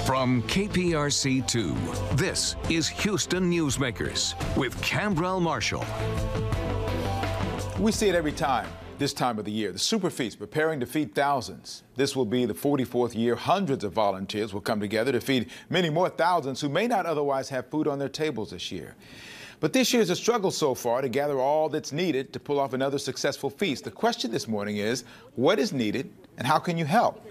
From KPRC2, this is Houston Newsmakers with Khambrel Marshall. We see it every time, this time of the year. The SuperFeast preparing to feed thousands. This will be the 44th year. Hundreds of volunteers will come together to feed many more thousands who may not otherwise have food on their tables this year. But this year's a struggle so far to gather all that's needed to pull off another successful feast. The question this morning is, what is needed and how can you help?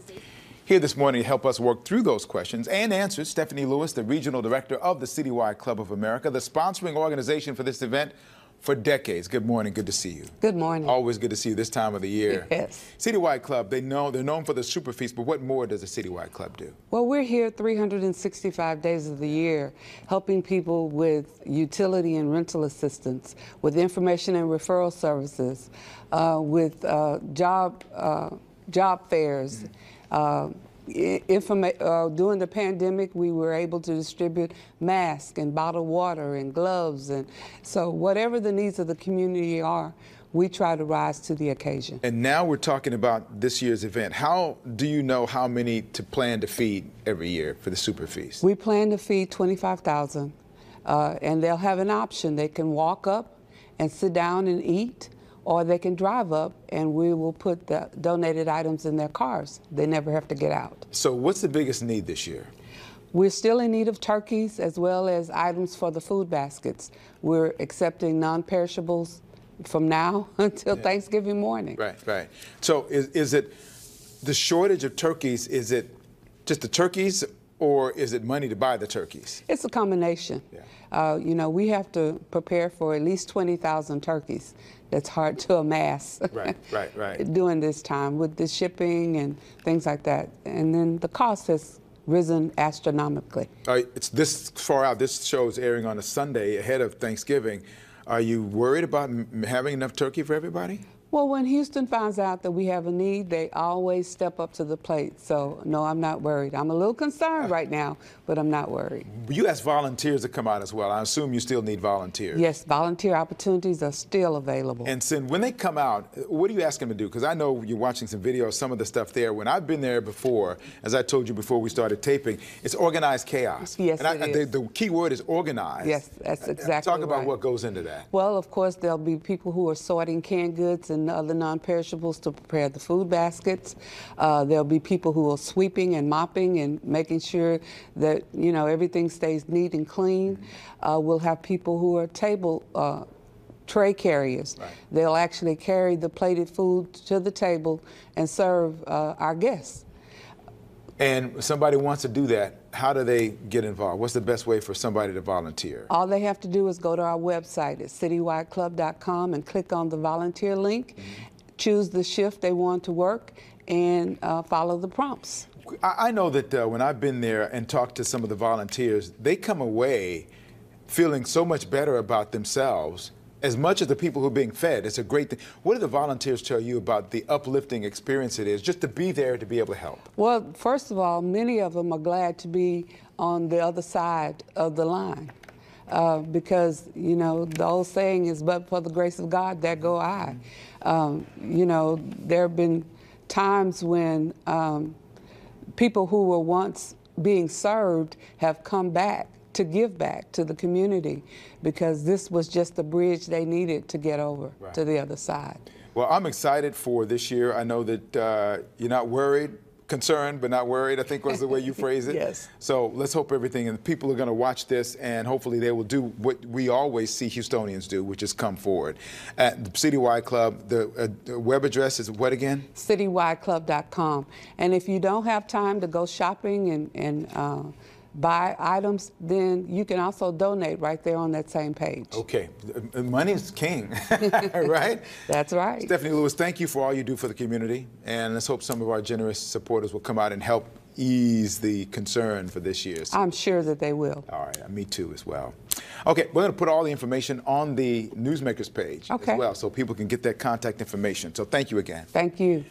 Here this morning to help us work through those questions and answers, Stephanie Lewis, the Regional Director of the Citywide Club of America, the sponsoring organization for this event for decades. Good morning. Good to see you. Good morning. Always good to see you this time of the year. Yes. Citywide Club, they're known for the SuperFeast, but what more does the Citywide Club do? Well, we're here 365 days of the year, helping people with utility and rental assistance, with information and referral services, with job fairs. During the pandemic, we were able to distribute masks and bottled water and gloves, and so whatever the needs of the community are, we try to rise to the occasion. And now we're talking about this year's event. How do you know how many to plan to feed every year for the SuperFeast? We plan to feed 25,000, and they'll have an option. They can walk up and sit down and eat, or they can drive up and we will put the donated items in their cars. They never have to get out. So what's the biggest need this year? We're still in need of turkeys as well as items for the food baskets. We're accepting non-perishables from now until Thanksgiving morning. Right. So is it the shortage of turkeys, is it just the turkeys or is it money to buy the turkeys? It's a combination. You know, we have to prepare for at least 20,000 turkeys. That's hard to amass during this time with the shipping and things like that. And then the cost has risen astronomically. It's this far out. This show is airing on a Sunday ahead of Thanksgiving. Are you worried about having enough turkey for everybody? Well, when Houston finds out that we have a need, they always step up to the plate. So, no, I'm not worried. I'm a little concerned right now, but I'm not worried. You asked volunteers to come out as well. I assume you still need volunteers. Yes, volunteer opportunities are still available. And Sin, when they come out, what do you ask them to do? Because I know you're watching some videos, some of the stuff there. When I've been there before, as I told you before we started taping, it's organized chaos. Yes, it is. The key word is organized. Yes, that's exactly Talk about right. what goes into that. Well, of course, there'll be people who are sorting canned goods and other non-perishables to prepare the food baskets. There'll be people who are sweeping and mopping and making sure that, you know, everything stays neat and clean. We'll have people who are table tray carriers. They'll actually carry the plated food to the table and serve our guests. And somebody wants to do that, how do they get involved? What's the best way for somebody to volunteer? All they have to do is go to our website at citywideclub.com and click on the volunteer link, choose the shift they want to work, and follow the prompts. I know that when I've been there and talked to some of the volunteers, they come away feeling so much better about themselves as much as the people who are being fed. It's a great thing. What do the volunteers tell you about the uplifting experience it is just to be there to be able to help? Well, first of all, many of them are glad to be on the other side of the line because, you know, the old saying is, but for the grace of God, there go I. You know, there have been times when people who were once being served have come back to give back to the community because this was just the bridge they needed to get over to the other side. Well, I'm excited for this year. I know that you're not worried, concerned, but not worried, I think was the way you phrase it. Yes. So let's hope everything, and people are going to watch this, and hopefully they will do what we always see Houstonians do, which is come forward. At the Citywide Club, the web address is what again? Citywideclub.com. And if you don't have time to go shopping and buy items, then you can also donate right there on that same page. Okay. Money's king, right? That's right. Stephanie Lewis, thank you for all you do for the community, and let's hope some of our generous supporters will come out and help ease the concern for this year. I'm sure that they will. All right, me too as well. Okay, we're going to put all the information on the Newsmakers page as well so people can get that contact information. So thank you again. Thank you.